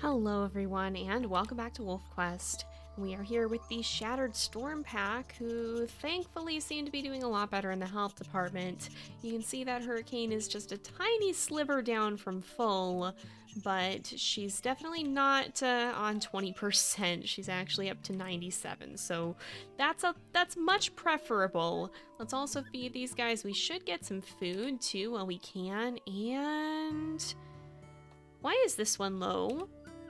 Hello everyone and welcome back to WolfQuest. We are here with the Shattered Storm Pack, who thankfully seem to be doing a lot better in the health department. You can see that Hurricane is just a tiny sliver down from full, but she's definitely not on 20%. She's actually up to 97, so that's much preferable. Let's also feed these guys. We should get some food too while we can, and why is this one low?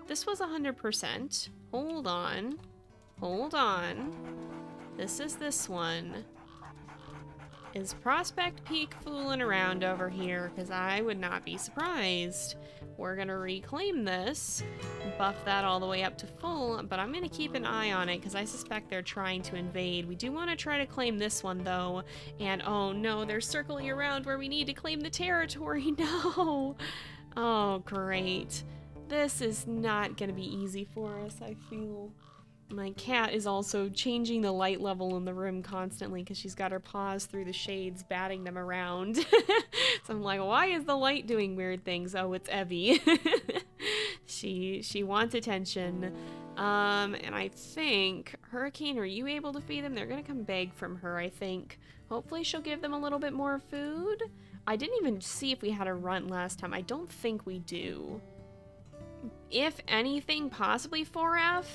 This was 100%. Hold on. Hold on. This is this one. Is Prospect Peak fooling around over here? Because I would not be surprised. We're going to reclaim this, buff that all the way up to full, but I'm going to keep an eye on it because I suspect they're trying to invade. We do want to try to claim this one, though. And oh no, they're circling around where we need to claim the territory. No! Oh, great. This is not going to be easy for us, I feel. My cat is also changing the light level in the room constantly because she's got her paws through the shades, batting them around. So I'm like, why is the light doing weird things? Oh, it's Evie. She wants attention. And I think, Hurricane, are you able to feed them? They're going to come beg from her, I think. Hopefully she'll give them a little bit more food. I didn't even see if we had a runt last time. I don't think we do. If anything, possibly 4F,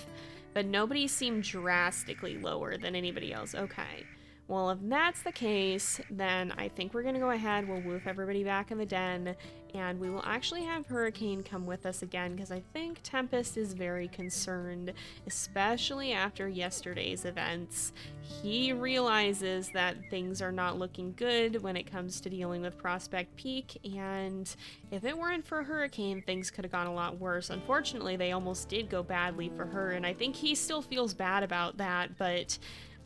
but nobody seemed drastically lower than anybody else. Okay. Well, if that's the case, then I think we're going to go ahead. We'll woof everybody back in the den, and we will actually have Hurricane come with us again, because I think Tempest is very concerned, especially after yesterday's events. He realizes that things are not looking good when it comes to dealing with Prospect Peak, and if it weren't for Hurricane, things could have gone a lot worse. Unfortunately, they almost did go badly for her, and I think he still feels bad about that, but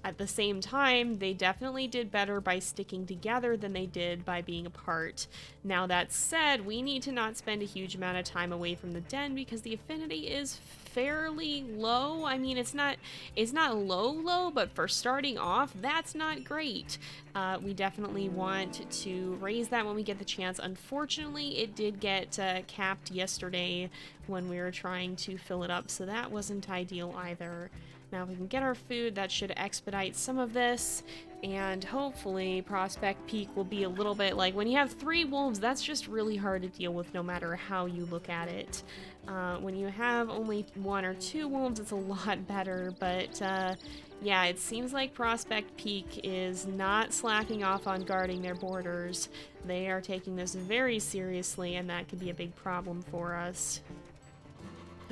at the same time, they definitely did better by sticking together than they did by being apart. Now that said, we need to not spend a huge amount of time away from the den because the affinity is fairly low. I mean, it's not low, but for starting off, that's not great. We definitely want to raise that when we get the chance. Unfortunately, it did get capped yesterday when we were trying to fill it up, so that wasn't ideal either. Now if we can get our food, that should expedite some of this, and hopefully Prospect Peak will be a little bit like, when you have 3 wolves, that's just really hard to deal with no matter how you look at it. When you have only 1 or 2 wolves, it's a lot better, but yeah, it seems like Prospect Peak is not slacking off on guarding their borders. They are taking this very seriously, and that could be a big problem for us.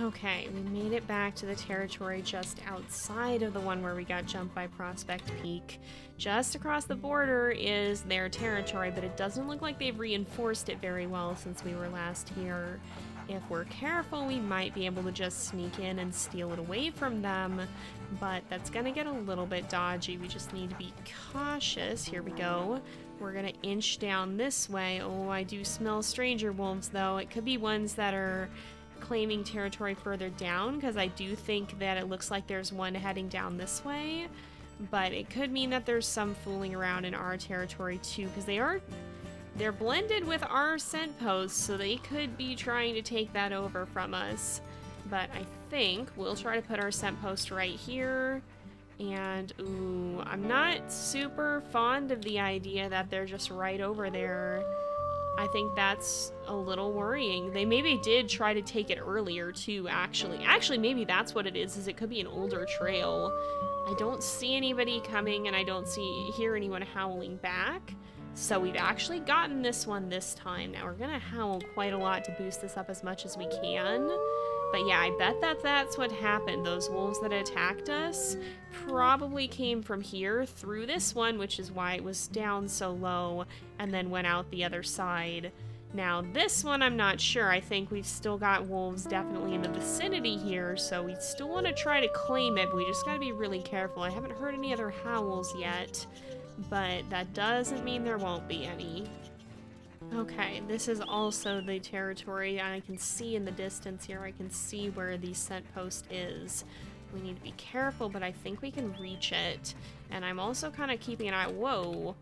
Okay, we made it back to the territory just outside of the one where we got jumped by Prospect Peak. Just across the border is their territory, but it doesn't look like they've reinforced it very well since we were last here. If we're careful, we might be able to just sneak in and steal it away from them, but that's gonna get a little bit dodgy. We just need to be cautious. Here we go. We're gonna inch down this way. Oh, I do smell stranger wolves, though. It could be ones that are claiming territory further down, because I do think that it looks like there's one heading down this way, but it could mean that there's some fooling around in our territory too, because they're blended with our scent posts, so they could be trying to take that over from us. But I think we'll try to put our scent post right here. And ooh, I'm not super fond of the idea that they're just right over there. I think that's a little worrying. They maybe did try to take it earlier too, actually. Actually, maybe that's what it is it could be an older trail. I don't see anybody coming, and I don't hear anyone howling back. So we've actually gotten this one this time. Now we're gonna howl quite a lot to boost this up as much as we can. But yeah, I bet that's what happened. Those wolves that attacked us probably came from here through this one, which is why it was down so low, and then went out the other side. Now this one, I'm not sure. I think we've still got wolves definitely in the vicinity here, so we still want to try to claim it, but we just gotta be really careful. I haven't heard any other howls yet, but that doesn't mean there won't be any. Okay, this is also the territory, and I can see in the distance here, I can see where the scent post is. We need to be careful, but I think we can reach it. And I'm also kind of keeping an eye. Whoa.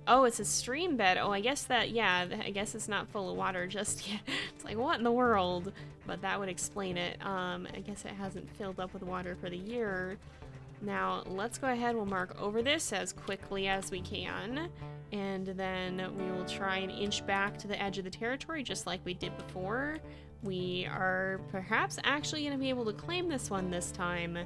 Oh, it's a stream bed. Oh, I guess that, yeah, I guess it's not full of water just yet. It's like, what in the world? But that would explain it. I guess it hasn't filled up with water for the year. Now, let's go ahead, we'll mark over this as quickly as we can, and then we will try and inch back to the edge of the territory just like we did before. We are perhaps actually going to be able to claim this one this time,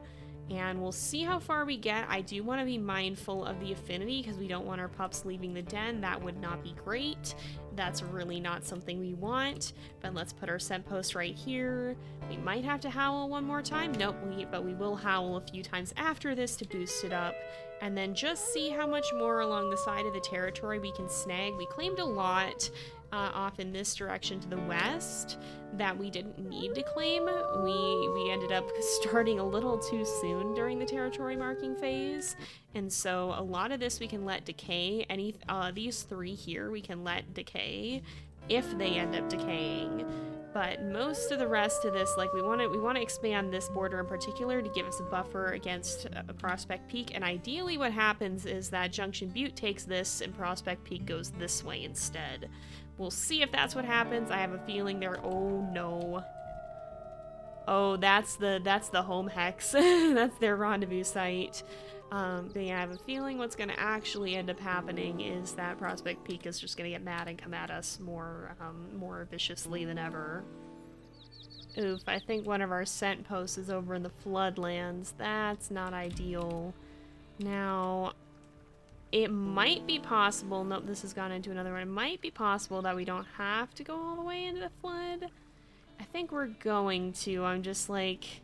and we'll see how far we get. I do want to be mindful of the affinity because we don't want our pups leaving the den. That would not be great. That's really not something we want, but let's put our scent post right here. We might have to howl one more time. Nope, but we will howl a few times after this to boost it up, and then just see how much more along the side of the territory we can snag. We claimed a lot off in this direction to the west that we didn't need to claim. We ended up starting a little too soon during the territory marking phase, and so a lot of this we can let decay. These three here we can let decay if they end up decaying. But most of the rest of this, like we want to expand this border in particular to give us a buffer against Prospect Peak, and ideally what happens is that Junction Butte takes this and Prospect Peak goes this way instead. We'll see if that's what happens. I have a feeling they're, oh no. Oh, that's the home hex. That's their rendezvous site. But yeah, I have a feeling what's going to actually end up happening is that Prospect Peak is just going to get mad and come at us more viciously than ever. Oof, I think one of our scent posts is over in the Floodlands. That's not ideal. Now, it might be possible, nope, this has gone into another one. It might be possible that we don't have to go all the way into the flood. I think we're going to. I'm just like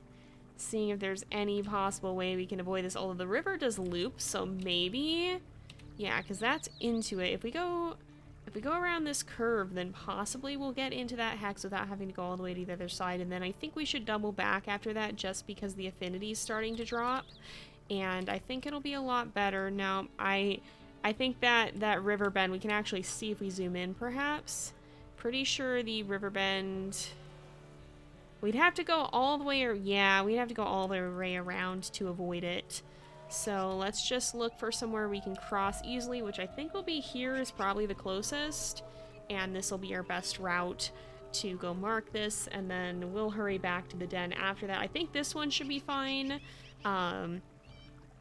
seeing if there's any possible way we can avoid this. Although the river does loop, so maybe, yeah, because that's into it. If we go around this curve, then possibly we'll get into that hex without having to go all the way to the other side. And then I think we should double back after that, just because the affinity is starting to drop, and I think it'll be a lot better. Now, I think that river bend, we can actually see if we zoom in, perhaps. Pretty sure the river bend, we'd have to go all the way, we'd have to go all the way around to avoid it. So let's just look for somewhere we can cross easily, which I think will be here is probably the closest. And this will be our best route to go mark this, and then we'll hurry back to the den after that. I think this one should be fine.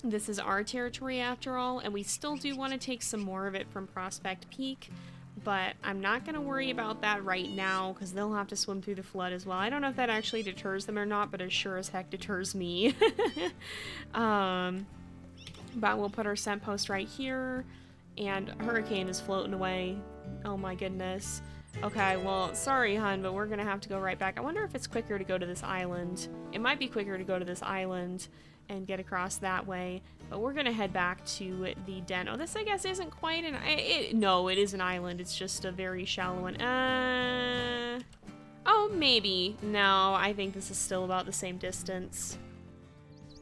This is our territory after all, and we still do want to take some more of it from Prospect Peak, but I'm not going to worry about that right now because they'll have to swim through the flood as well. I don't know if that actually deters them or not, but it sure as heck deters me. But we'll put our scent post right here, and Hurricane is floating away. Oh my goodness. Okay, well, sorry, hun, but we're going to have to go right back. I wonder if it's quicker to go to this island. It might be quicker to go to this island and get across that way, but we're gonna head back to the den. Oh, this I guess isn't quite no, it is an island. It's just a very shallow one. Oh, maybe. No, I think this is still about the same distance.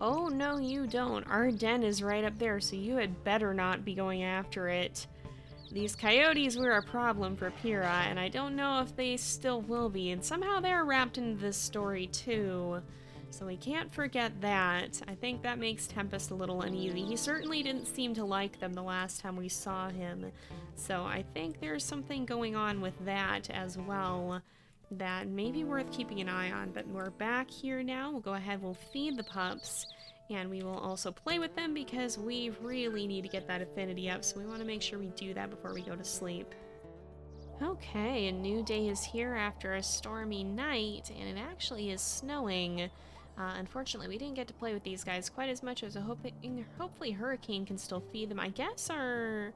Oh, no, you don't. Our den is right up there, so you had better not be going after it. These coyotes were a problem for Pyrrha, and I don't know if they still will be, and somehow they're wrapped into this story too. So we can't forget that. I think that makes Tempest a little uneasy. He certainly didn't seem to like them the last time we saw him. So I think there's something going on with that as well that may be worth keeping an eye on. But we're back here now. We'll go ahead, we'll feed the pups, and we will also play with them because we really need to get that affinity up. So we want to make sure we do that before we go to sleep. Okay, a new day is here after a stormy night, and it actually is snowing. Unfortunately, we didn't get to play with these guys quite as much as hopefully Hurricane can still feed them. I guess our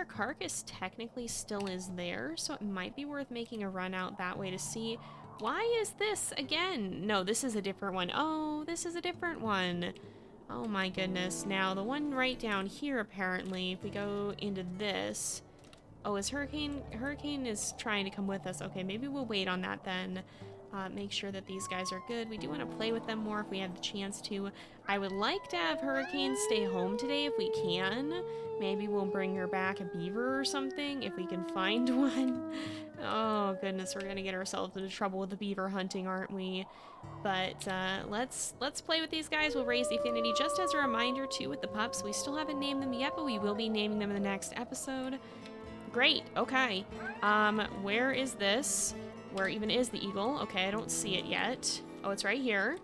carcass technically still is there, so it might be worth making a run out that way to see. Why is this again? No, this is a different one. Oh, this is a different one. Oh my goodness. Now, the one right down here, apparently, if we go into this... Oh, is Hurricane is trying to come with us. Okay, maybe we'll wait on that then. Make sure that these guys are good. We do want to play with them more if we have the chance to. I would like to have Hurricane stay home today if we can. Maybe we'll bring her back a beaver or something if we can find one. Oh goodness, we're gonna get ourselves into trouble with the beaver hunting, aren't we? But let's play with these guys. We'll raise the affinity. Just as a reminder too, with the pups, we still haven't named them yet, but we will be naming them in the next episode. Great. Okay. Where is this? Where even is the eagle? Okay, I don't see it yet. Oh, it's right here.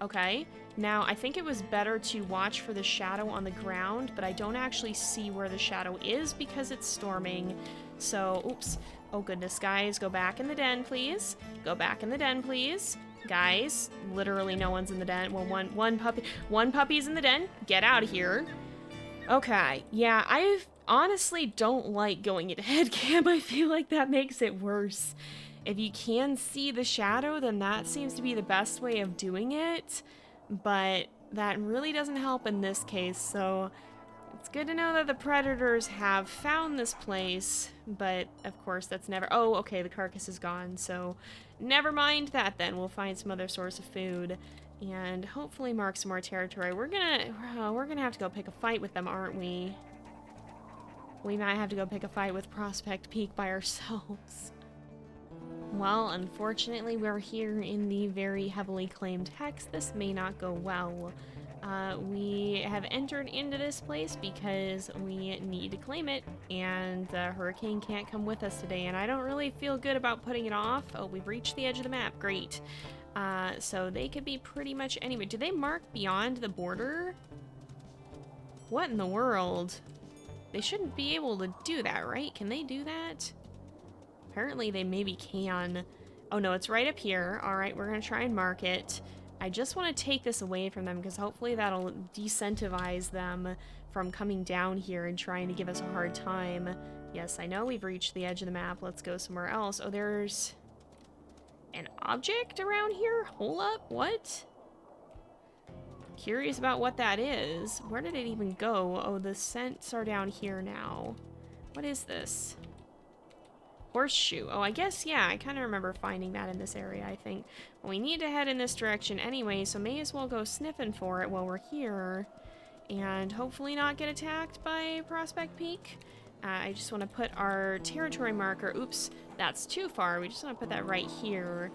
Okay. Now, I think it was better to watch for the shadow on the ground, but I don't actually see where the shadow is because it's storming. So, oops. Oh, goodness, guys. Go back in the den, please. Go back in the den, please. Guys, literally no one's in the den. Well, one puppy's in the den. Get out of here. Okay. Yeah, I honestly don't like going into headcam. I feel like that makes it worse. If you can see the shadow, then that seems to be the best way of doing it. But that really doesn't help in this case, so it's good to know that the predators have found this place, but of course that's never— oh, okay, the carcass is gone, so never mind that then. We'll find some other source of food and hopefully mark some more territory. We're gonna have to go pick a fight with them, aren't we? We might have to go pick a fight with Prospect Peak by ourselves. Well, unfortunately, we're here in the very heavily claimed hex. This may not go well. We have entered into this place because we need to claim it, and Hurricane can't come with us today, and I don't really feel good about putting it off. Oh, we've reached the edge of the map. Great. So they could be pretty much anywhere. Do they mark beyond the border? What in the world? They shouldn't be able to do that, right? Can they do that? Apparently they maybe can. Oh no, it's right up here. Alright, we're gonna try and mark it. I just want to take this away from them because hopefully that'll decentivize them from coming down here and trying to give us a hard time. Yes, I know we've reached the edge of the map. Let's go somewhere else. Oh, there's an object around here? Hold up, what? Curious about what that is. Where did it even go? Oh, the scents are down here now. What is this? Horseshoe. Oh, I guess, yeah, I kind of remember finding that in this area, I think. Well, we need to head in this direction anyway, so may as well go sniffing for it while we're here. And hopefully not get attacked by Prospect Peak. I just want to put our territory marker— oops, that's too far. We just want to put that right here.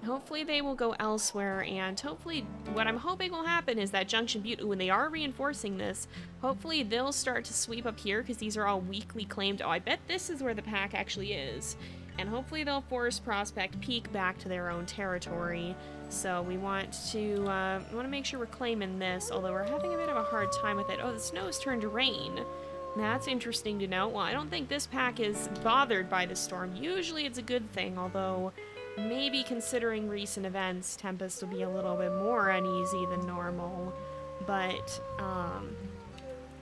Hopefully they will go elsewhere, and hopefully what I'm hoping will happen is that Junction Butte, when they are reinforcing this, hopefully they'll start to sweep up here because these are all weakly claimed. Oh, I bet this is where the pack actually is. And hopefully they'll force Prospect Peak back to their own territory. So we want to make sure we're claiming this, although we're having a bit of a hard time with it. Oh, the snow's turned to rain. That's interesting to note. Well, I don't think this pack is bothered by the storm. Usually it's a good thing, although maybe considering recent events, Tempest will be a little bit more uneasy than normal. But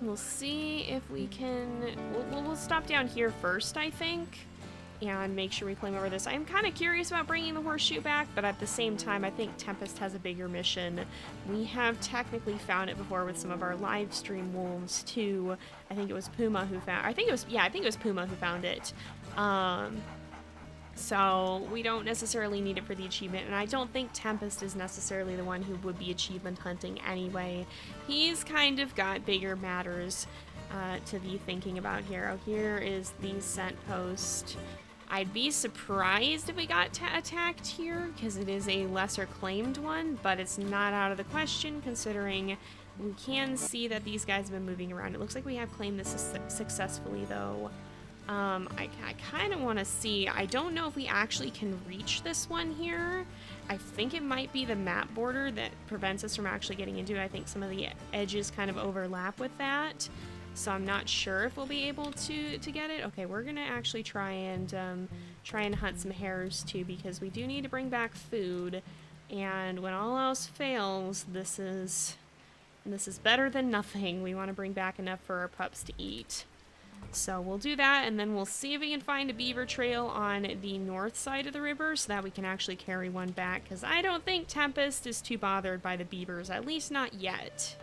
we'll see if we can— we'll stop down here first, I think, and make sure we claim over this. I'm kind of curious about bringing the horseshoe back, but at the same time, I think Tempest has a bigger mission. We have technically found it before with some of our live stream wolves too. I think it was Puma who found— I think it was Puma who found it. So we don't necessarily need it for the achievement, and I don't think Tempest is necessarily the one who would be achievement hunting anyway. He's kind of got bigger matters to be thinking about here. Oh, here is the scent post. I'd be surprised if we got attacked here, because it is a lesser claimed one, but it's not out of the question considering we can see that these guys have been moving around. It looks like we have claimed this successfully, though. I kind of want to see— I don't know if we actually can reach this one here. I think it might be the map border that prevents us from actually getting into it. I think some of the edges kind of overlap with that, so I'm not sure if we'll be able to get it. Okay, we're gonna actually try and hunt some hares too, because we do need to bring back food, and when all else fails, this is better than nothing. We want to bring back enough for our pups to eat. So we'll do that, and then we'll see if we can find a beaver trail on the north side of the river so that we can actually carry one back, because I don't think Tempest is too bothered by the beavers, at least not yet.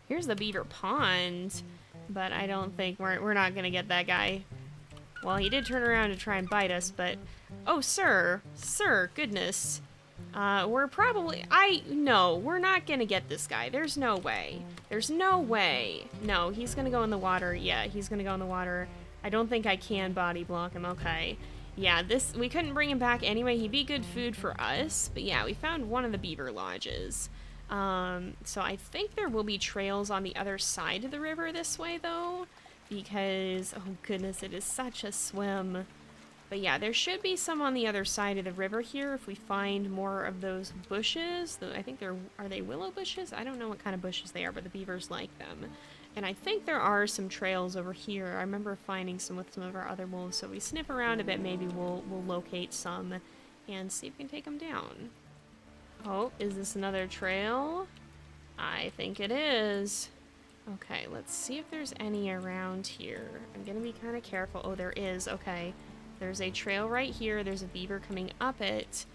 Here's the beaver pond, but I don't think— we're not gonna get that guy. Well, he did turn around to try and bite us, but— oh, sir, goodness. We're probably— no, we're not gonna get this guy. There's no way. There's no way. No, he's gonna go in the water. Yeah, he's gonna go in the water. I don't think I can body block him. Okay. Yeah, we couldn't bring him back anyway. He'd be good food for us. But yeah, we found one of the beaver lodges. So I think there will be trails on the other side of the river this way, though. Because, oh goodness, it is such a swim. But yeah, there should be some on the other side of the river here if we find more of those bushes. I think are they willow bushes? I don't know what kind of bushes they are, but the beavers like them. And I think there are some trails over here. I remember finding some with some of our other wolves, so if we sniff around a bit, maybe we'll locate some and see if we can take them down. Oh, is this another trail? I think it is. Okay, let's see if there's any around here. I'm gonna be kind of careful. Oh, there is. Okay. There's a trail right here. There's a beaver coming up it.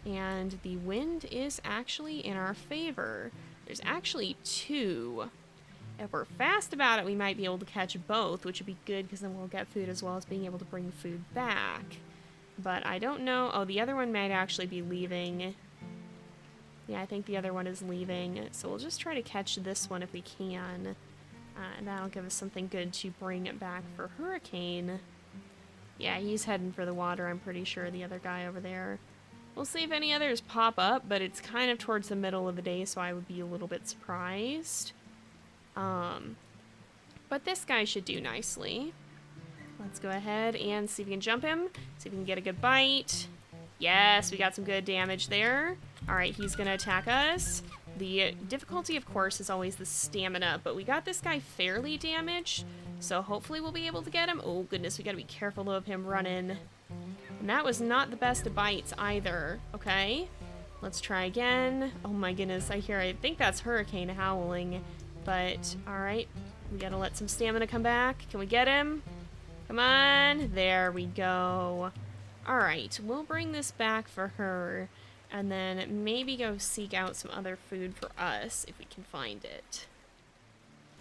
And the wind is actually in our favor. There's actually two. If we're fast about it, we might be able to catch both, which would be good because then we'll get food as well as being able to bring food back. But I don't know. Oh, the other one might actually be leaving. Yeah, I think the other one is leaving. So we'll just try to catch this one if we can. And that'll give us something good to bring it back for Hurricane. Yeah, he's heading for the water, I'm pretty sure, the other guy over there. We'll see if any others pop up, but it's kind of towards the middle of the day, so I would be a little bit surprised. But this guy should do nicely. Let's go ahead and see if we can jump him. See if we can get a good bite. Yes, we got some good damage there. Alright, he's gonna attack us. The difficulty, of course, is always the stamina, but we got this guy fairly damaged, so hopefully we'll be able to get him. Oh, goodness, we gotta be careful, though, of him running. And that was not the best of bites, either. Okay, let's try again. Oh, my goodness, I think that's Hurricane howling, but, alright, we gotta let some stamina come back. Can we get him? Come on, there we go. Alright, we'll bring this back for her. And then maybe go seek out some other food for us if we can find it.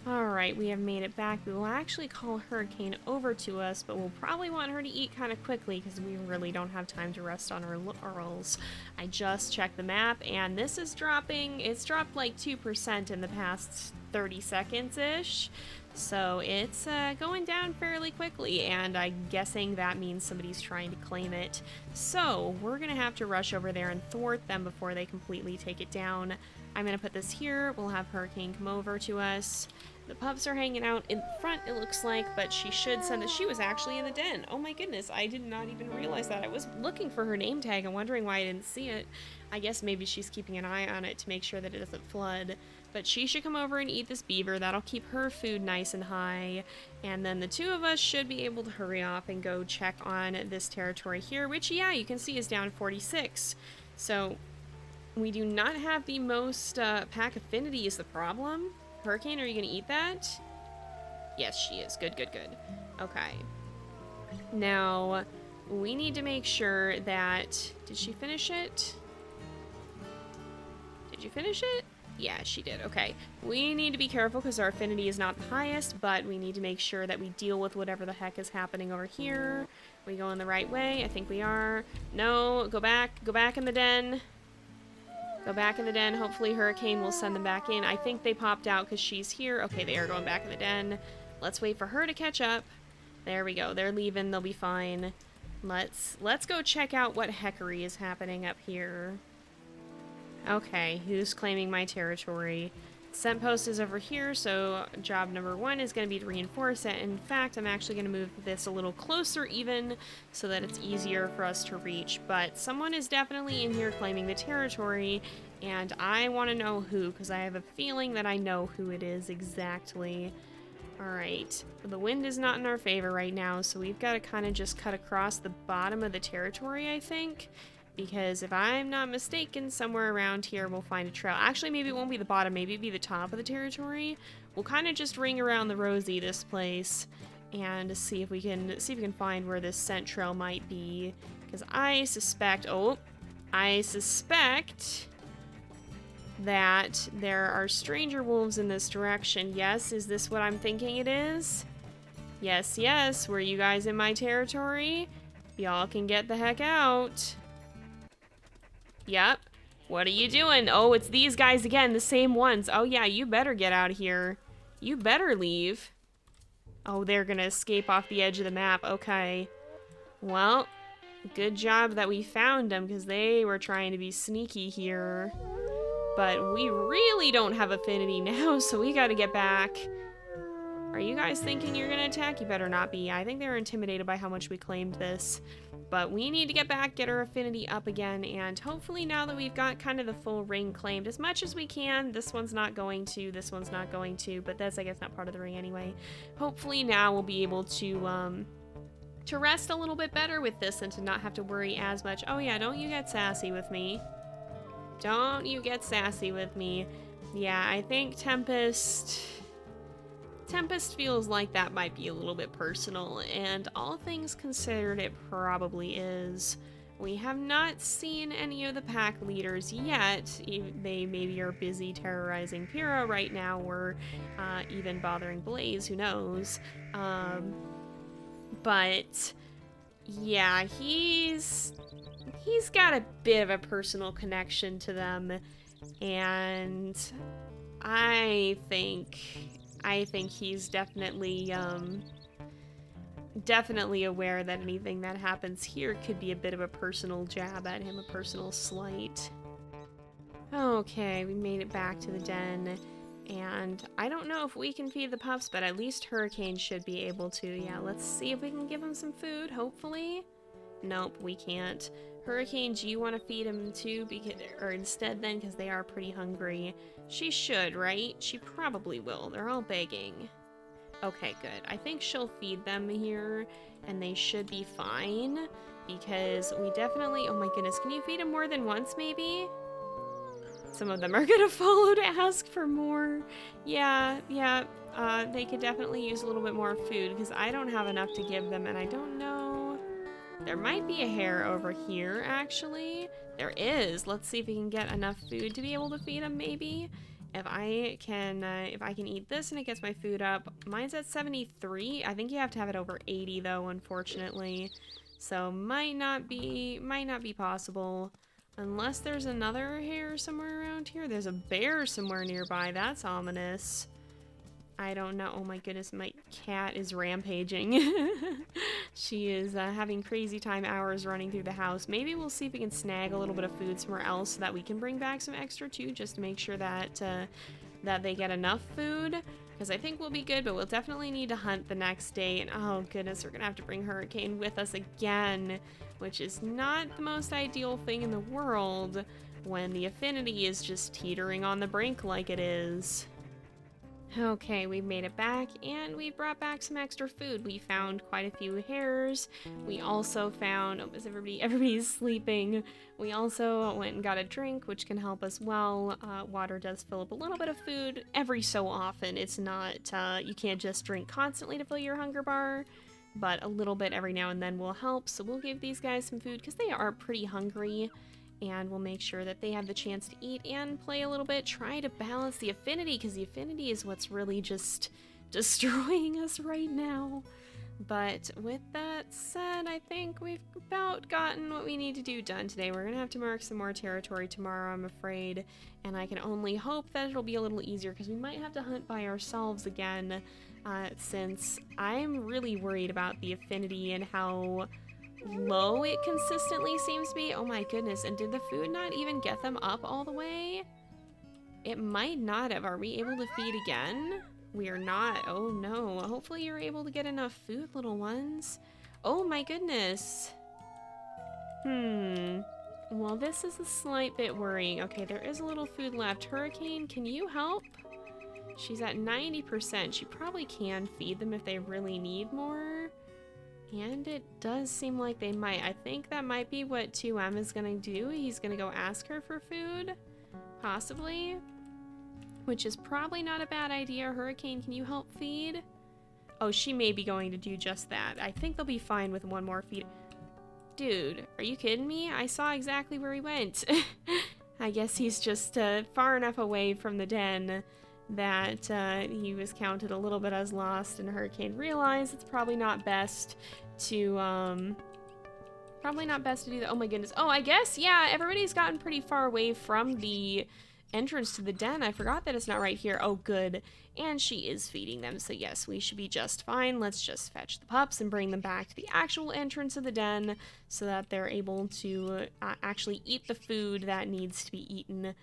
Alright, we have made it back. We will actually call Hurricane over to us, but we'll probably want her to eat kind of quickly because we really don't have time to rest on our laurels. I just checked the map and this is dropping. It's dropped like 2% in the past 30 seconds-ish. So it's going down fairly quickly, and I'm guessing that means somebody's trying to claim it. So we're going to have to rush over there and thwart them before they completely take it down. I'm going to put this here. We'll have Hurricane come over to us. The pups are hanging out in front, it looks like, but she should send us. She was actually in the den. Oh my goodness, I did not even realize that. I was looking for her name tag and wondering why I didn't see it. I guess maybe she's keeping an eye on it to make sure that it doesn't flood. But she should come over and eat this beaver. That'll keep her food nice and high. And then the two of us should be able to hurry off and go check on this territory here, which, yeah, you can see is down 46. So we do not have the most pack affinity is the problem. Hurricane, are you going to eat that? Yes, she is. Good, good, good. Okay. Now, we need to make sure that... Did she finish it? Did you finish it? Yeah, she did. Okay. We need to be careful because our affinity is not the highest, but we need to make sure that we deal with whatever the heck is happening over here. Are we going the right way? I think we are. No, go back. Go back in the den. Go back in the den. Hopefully Hurricane will send them back in. I think they popped out because she's here. Okay, they are going back in the den. Let's wait for her to catch up. There we go. They're leaving. They'll be fine. Let's go check out what heckery is happening up here. Okay, who's claiming my territory? Scent post is over here, so job number 1 is going to be to reinforce it. In fact, I'm actually going to move this a little closer even so that it's easier for us to reach. But someone is definitely in here claiming the territory, and I want to know who, because I have a feeling that I know who it is exactly. Alright, the wind is not in our favor right now, so we've got to kind of just cut across the bottom of the territory, I think. Because if I'm not mistaken, somewhere around here we'll find a trail. Actually, maybe it won't be the bottom, maybe it'll be the top of the territory. We'll kind of just ring around the rosy this place and see if we can find where this scent trail might be. Because I suspect that there are stranger wolves in this direction. Yes, is this what I'm thinking it is? Yes, yes, were you guys in my territory? Y'all can get the heck out. Yep. What are you doing? Oh, it's these guys again, the same ones. Oh yeah, you better get out of here. You better leave. Oh, they're gonna escape off the edge of the map. Okay. Well, Good job that we found them, because they were trying to be sneaky here. But we really don't have affinity now, so we gotta get back. Are you guys thinking you're gonna attack? You better not be. I think they were intimidated by how much we claimed this. But we need to get back, get our affinity up again, and hopefully now that we've got kind of the full ring claimed as much as we can, this one's not going to, this one's not going to, but that's, I guess, not part of the ring anyway. Hopefully now we'll be able to rest a little bit better with this and to not have to worry as much. Oh yeah, don't you get sassy with me. Don't you get sassy with me. Yeah, I think Tempest feels like that might be a little bit personal, and all things considered, it probably is. We have not seen any of the pack leaders yet. They maybe are busy terrorizing Pyrrha right now, or even bothering Blaze, who knows. But yeah, he's got a bit of a personal connection to them, and I think he's definitely aware that anything that happens here could be a bit of a personal jab at him, a personal slight. Okay, we made it back to the den, and I don't know if we can feed the pups, but at least Hurricane should be able to. Yeah, let's see if we can give him some food, hopefully. Nope, we can't. Hurricane, do you want to feed him too? Or instead then, because they are pretty hungry. She should, right? She probably will. They're all begging. Okay, good. I think she'll feed them here, and they should be fine, because we definitely... Oh my goodness, can you feed them more than once, maybe? Some of them are gonna follow to ask for more. Yeah, they could definitely use a little bit more food, because I don't have enough to give them, and I don't know... There might be a hare over here, actually. There is. Let's see if we can get enough food to be able to feed them, maybe. If I can eat this and it gets my food up. Mine's at 73. I think you have to have it over 80, though, unfortunately. So might not be possible. Unless there's another hare somewhere around here. There's a bear somewhere nearby. That's ominous. I don't know. Oh my goodness, my cat is rampaging. She is having crazy time hours running through the house. Maybe we'll see if we can snag a little bit of food somewhere else so that we can bring back some extra too, just to make sure that that they get enough food. Because I think we'll be good, but we'll definitely need to hunt the next day. And oh goodness, we're gonna have to bring Hurricane with us again, which is not the most ideal thing in the world when the affinity is just teetering on the brink like it is. Okay, we've made it back, and we brought back some extra food. We found quite a few hares. We also found, oh, is everybody's sleeping. We also went and got a drink, which can help as well. Water does fill up a little bit of food every so often. It's not, you can't just drink constantly to fill your hunger bar, but a little bit every now and then will help. So we'll give these guys some food, because they are pretty hungry. And we'll make sure that they have the chance to eat and play a little bit. Try to balance the affinity, because the affinity is what's really just destroying us right now. But with that said, I think we've about gotten what we need to do done today. We're going to have to mark some more territory tomorrow, I'm afraid. And I can only hope that it'll be a little easier, because we might have to hunt by ourselves again. Since I'm really worried about the affinity and how low it consistently seems to be. Oh my goodness, and did the food not even get them up all the way? It might not have. Are we able to feed again? We are not. Oh no. Hopefully you're able to get enough food, little ones. Oh my goodness. Well, this is a slight bit worrying. Okay, there is a little food left. Hurricane, can you help? She's at 90%. She probably can feed them if they really need more. And it does seem like they might. I think that might be what 2M is going to do. He's going to go ask her for food, possibly, which is probably not a bad idea. Hurricane, can you help feed? Oh, she may be going to do just that. I think they'll be fine with one more feed. Dude, are you kidding me? I saw exactly where he went. I guess he's just far enough away from the den that he was counted a little bit as lost, and Hurricane realized it's probably not best to do that. Oh my goodness. Oh, I guess, yeah, everybody's gotten pretty far away from the entrance to the den. I forgot that it's not right here. Oh, good. And she is feeding them, so yes, we should be just fine. Let's just fetch the pups and bring them back to the actual entrance of the den so that they're able to actually eat the food that needs to be eaten.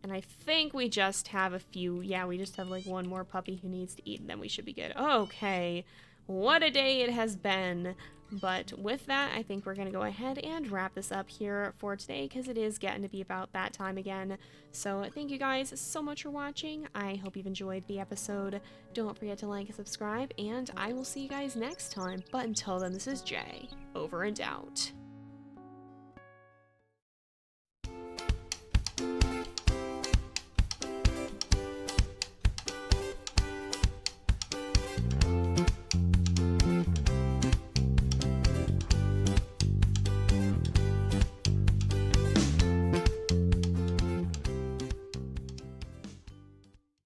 And I think we just have a few. Yeah, we just have like one more puppy who needs to eat, and then we should be good. Okay, what a day it has been. But with that, I think we're going to go ahead and wrap this up here for today because it is getting to be about that time again. So thank you guys so much for watching. I hope you've enjoyed the episode. Don't forget to like and subscribe, and I will see you guys next time. But until then, this is Jay, over and out.